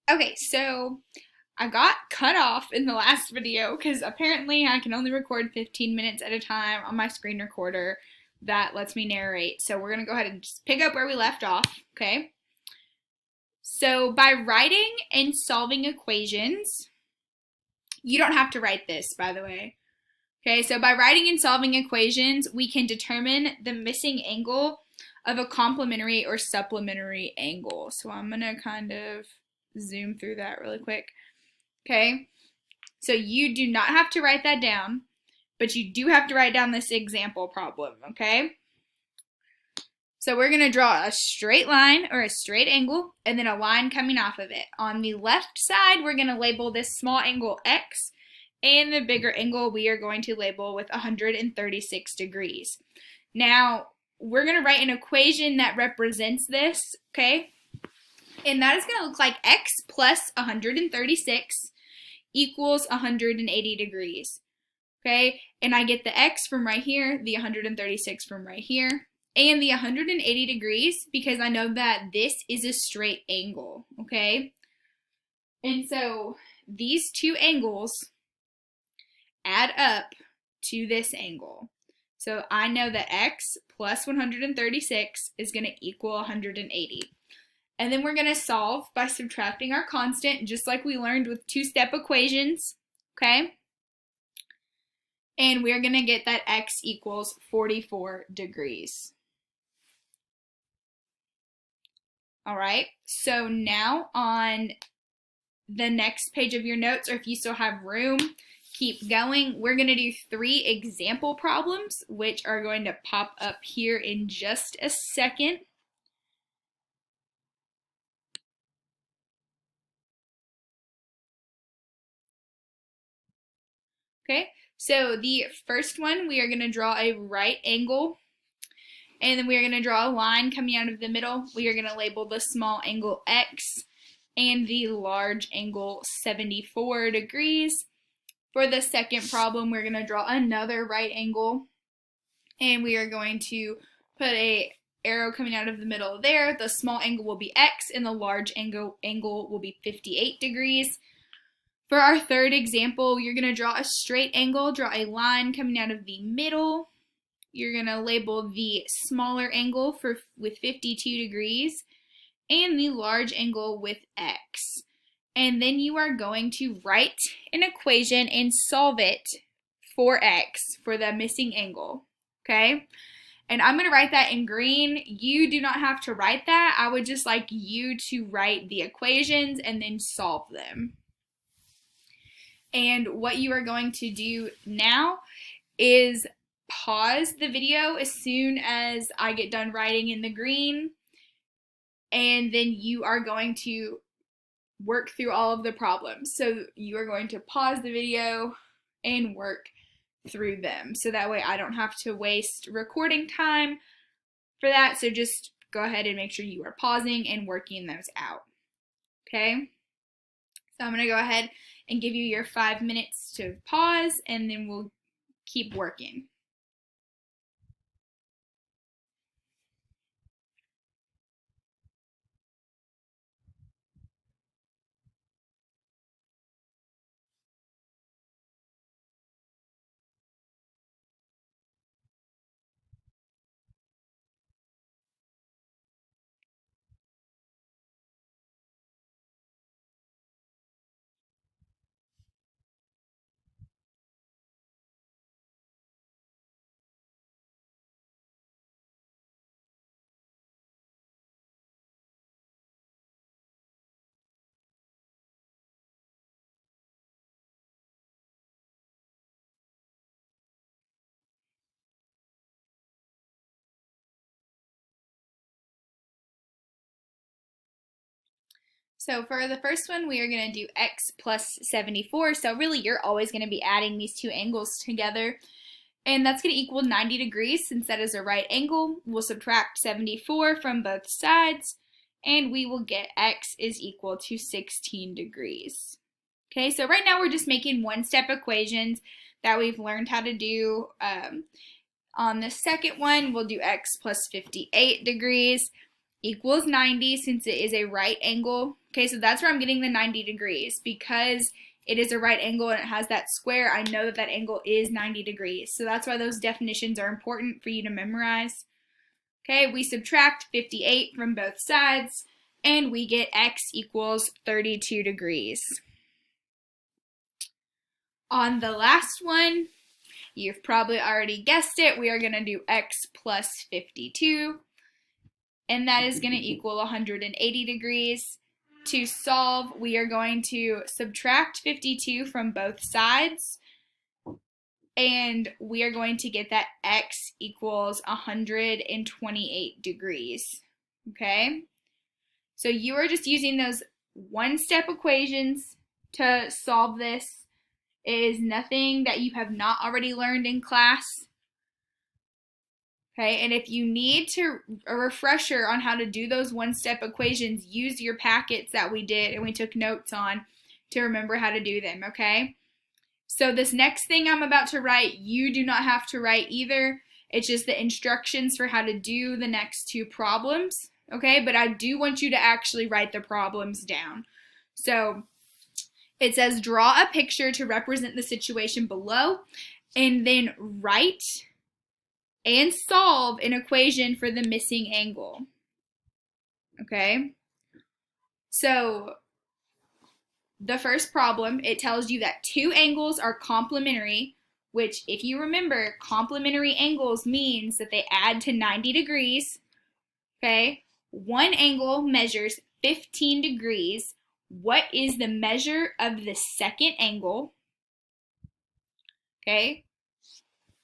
Okay, so I got cut off in the last video because apparently I can only record 15 minutes at a time on my screen recorder that lets me narrate. So we're going to go ahead and just pick up where we left off, okay? So by writing and solving equations, you don't have to write this, by the way. Okay, so by writing and solving equations, we can determine the missing angle of a complementary or supplementary angle. So I'm going to kind of zoom through that really quick. Okay, so you do not have to write that down, but you do have to write down this example problem, okay? So we're going to draw a straight line or a straight angle and then a line coming off of it. On the left side, we're going to label this small angle X, and the bigger angle we are going to label with 136 degrees. Now, we're going to write an equation that represents this, okay? And that is going to look like X plus 136 equals 180 degrees, okay? And I get the X from right here, the 136 from right here, and the 180 degrees because I know that this is a straight angle, okay? And so these two angles add up to this angle. So I know that X plus 136 is going to equal 180. And then we're going to solve by subtracting our constant, just like we learned with two-step equations, okay? And we're going to get that X equals 44 degrees. All right, so now on the next page of your notes, or if you still have room, keep going. We're going to do 3 example problems, which are going to pop up here in just a second. Okay, so the first one, we are going to draw a right angle, and then we are going to draw a line coming out of the middle. We are going to label the small angle X and the large angle 74 degrees. For the second problem, we're going to draw another right angle, and we are going to put a arrow coming out of the middle there. The small angle will be X, and the large angle will be 58 degrees. For our third example, you're going to draw a straight angle, draw a line coming out of the middle. You're going to label the smaller angle with 52 degrees and the large angle with X. And then you are going to write an equation and solve it for X, for the missing angle, okay? And I'm going to write that in green. You do not have to write that. I would just like you to write the equations and then solve them. And what you are going to do now is pause the video as soon as I get done writing in the green, and then you are going to work through all of the problems. So you are going to pause the video and work through them. So that way I don't have to waste recording time for that. So just go ahead and make sure you are pausing and working those out. Okay? So I'm going to go ahead and give you your 5 minutes to pause, and then we'll keep working. So for the first one, we are going to do X plus 74. So really, you're always going to be adding these two angles together. And that's going to equal 90 degrees. Since that is a right angle, we'll subtract 74 from both sides, and we will get X is equal to 16 degrees. Okay, so right now we're just making one-step equations that we've learned how to do. On the second one, we'll do X plus 58 degrees equals 90 since it is a right angle. Okay, so that's where I'm getting the 90 degrees. Because it is a right angle and it has that square, I know that that angle is 90 degrees. So that's why those definitions are important for you to memorize. Okay, we subtract 58 from both sides, and we get x equals 32 degrees. On the last one, you've probably already guessed it, we are going to do x plus 52, and that is going to equal 180 degrees. To solve, we are going to subtract 52 from both sides, and we are going to get that x equals 128 degrees. Okay? So you are just using those one-step equations to solve this. It is nothing that you have not already learned in class. Okay, and if you need a refresher on how to do those one-step equations, use your packets that we did and we took notes on to remember how to do them, okay? So this next thing I'm about to write, you do not have to write either. It's just the instructions for how to do the next two problems, okay? But I do want you to actually write the problems down. So it says, draw a picture to represent the situation below, and then write and solve an equation for the missing angle. Okay? So the first problem, it tells you that two angles are complementary, which if you remember, complementary angles means that they add to 90 degrees. Okay? One angle measures 15 degrees. What is the measure of the second angle? Okay?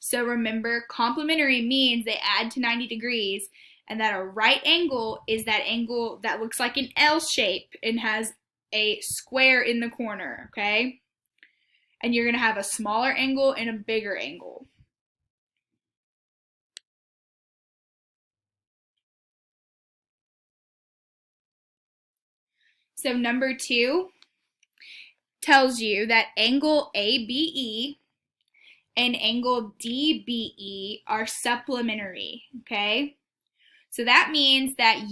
So remember, complementary means they add to 90 degrees, and that a right angle is that angle that looks like an L shape and has a square in the corner, okay? And you're going to have a smaller angle and a bigger angle. So number 2 tells you that angle ABE and angle DBE are supplementary, okay? So that means that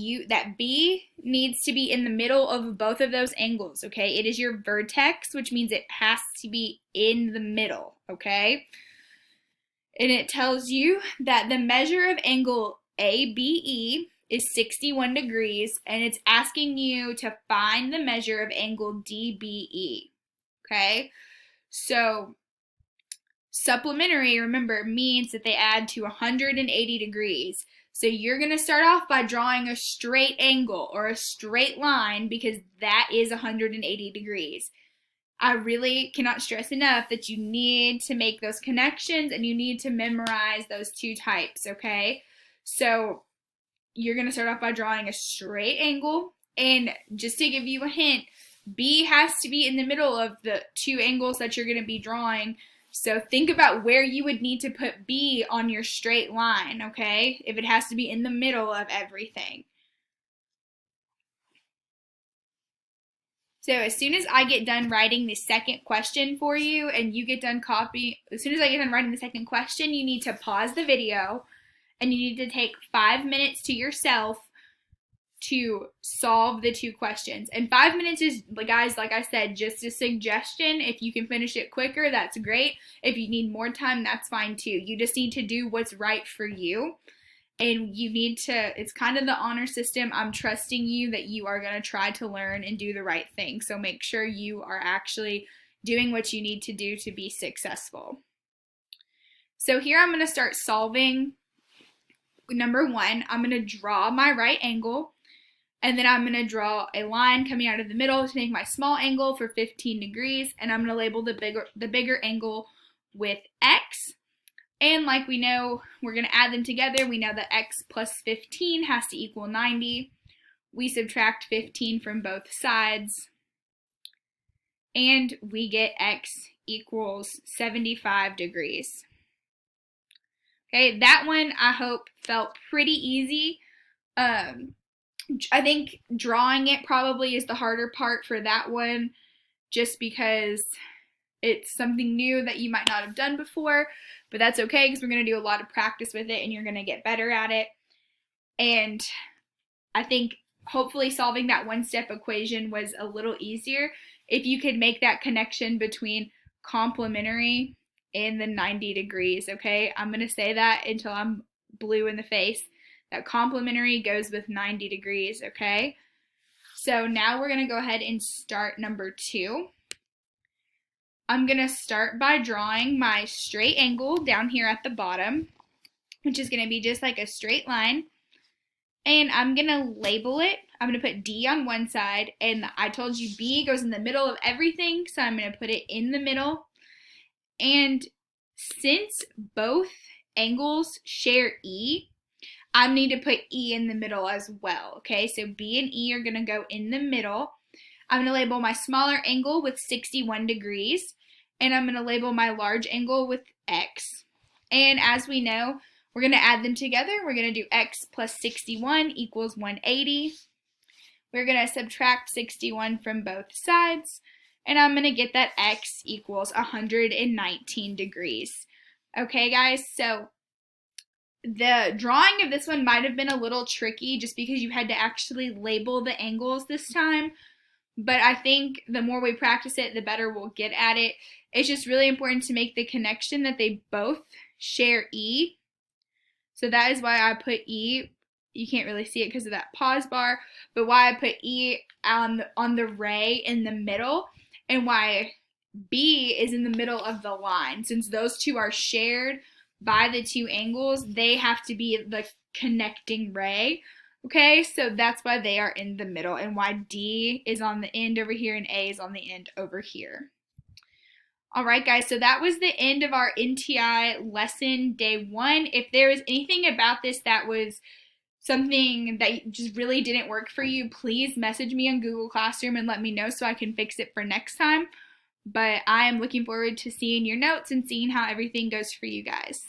B needs to be in the middle of both of those angles, okay? It is your vertex, which means it has to be in the middle, okay? And it tells you that the measure of angle ABE is 61 degrees, and it's asking you to find the measure of angle DBE, okay? So supplementary, remember, means that they add to 180 degrees. So you're going to start off by drawing a straight angle or a straight line because that is 180 degrees. I really cannot stress enough that you need to make those connections and you need to memorize those two types, okay? So you're going to start off by drawing a straight angle, and just to give you a hint, B has to be in the middle of the two angles that you're going to be drawing. So think about where you would need to put B on your straight line, okay? If it has to be in the middle of everything. So as soon as I get done writing the second question for you and you get done as soon as I get done writing the second question, you need to pause the video and you need to take 5 minutes to yourself to solve the two questions. And 5 minutes is, guys, like I said, just a suggestion. If you can finish it quicker, that's great. If you need more time, that's fine too. You just need to do what's right for you. And you need to, it's kind of the honor system. I'm trusting you that you are going to try to learn and do the right thing. So make sure you are actually doing what you need to do to be successful. So here I'm going to start solving. Number 1, I'm going to draw my right angle. And then I'm going to draw a line coming out of the middle to make my small angle for 15 degrees. And I'm going to label the bigger angle with X. And like we know, we're going to add them together. We know that X plus 15 has to equal 90. We subtract 15 from both sides. And we get X equals 75 degrees. Okay, that one I hope felt pretty easy. I think drawing it probably is the harder part for that one, just because it's something new that you might not have done before, but that's okay because we're going to do a lot of practice with it and you're going to get better at it. And I think hopefully solving that one-step equation was a little easier if you could make that connection between complementary and the 90 degrees, okay? I'm going to say that until I'm blue in the face. That complementary goes with 90 degrees, okay? So now we're going to go ahead and start number 2. I'm going to start by drawing my straight angle down here at the bottom, which is going to be just like a straight line. And I'm going to label it. I'm going to put D on one side, and I told you B goes in the middle of everything, so I'm going to put it in the middle. And since both angles share E, I need to put E in the middle as well, okay? So B and E are going to go in the middle. I'm going to label my smaller angle with 61 degrees, and I'm going to label my large angle with X. And as we know, we're going to add them together. We're going to do X plus 61 equals 180. We're going to subtract 61 from both sides, and I'm going to get that X equals 119 degrees. Okay, guys, so the drawing of this one might have been a little tricky just because you had to actually label the angles this time. But I think the more we practice it, the better we'll get at it. It's just really important to make the connection that they both share E. So that is why I put E. You can't really see it because of that pause bar, but why I put E on the ray in the middle, and why B is in the middle of the line. Since those two are shared by the two angles, they have to be the connecting ray. Okay, so that's why they are in the middle, and why D is on the end over here and A is on the end over here. All right, guys, so that was the end of our NTI lesson day 1. If there is anything about this that was something that just really didn't work for you, please message me on Google Classroom and let me know so I can fix it for next time. But I am looking forward to seeing your notes and seeing how everything goes for you guys.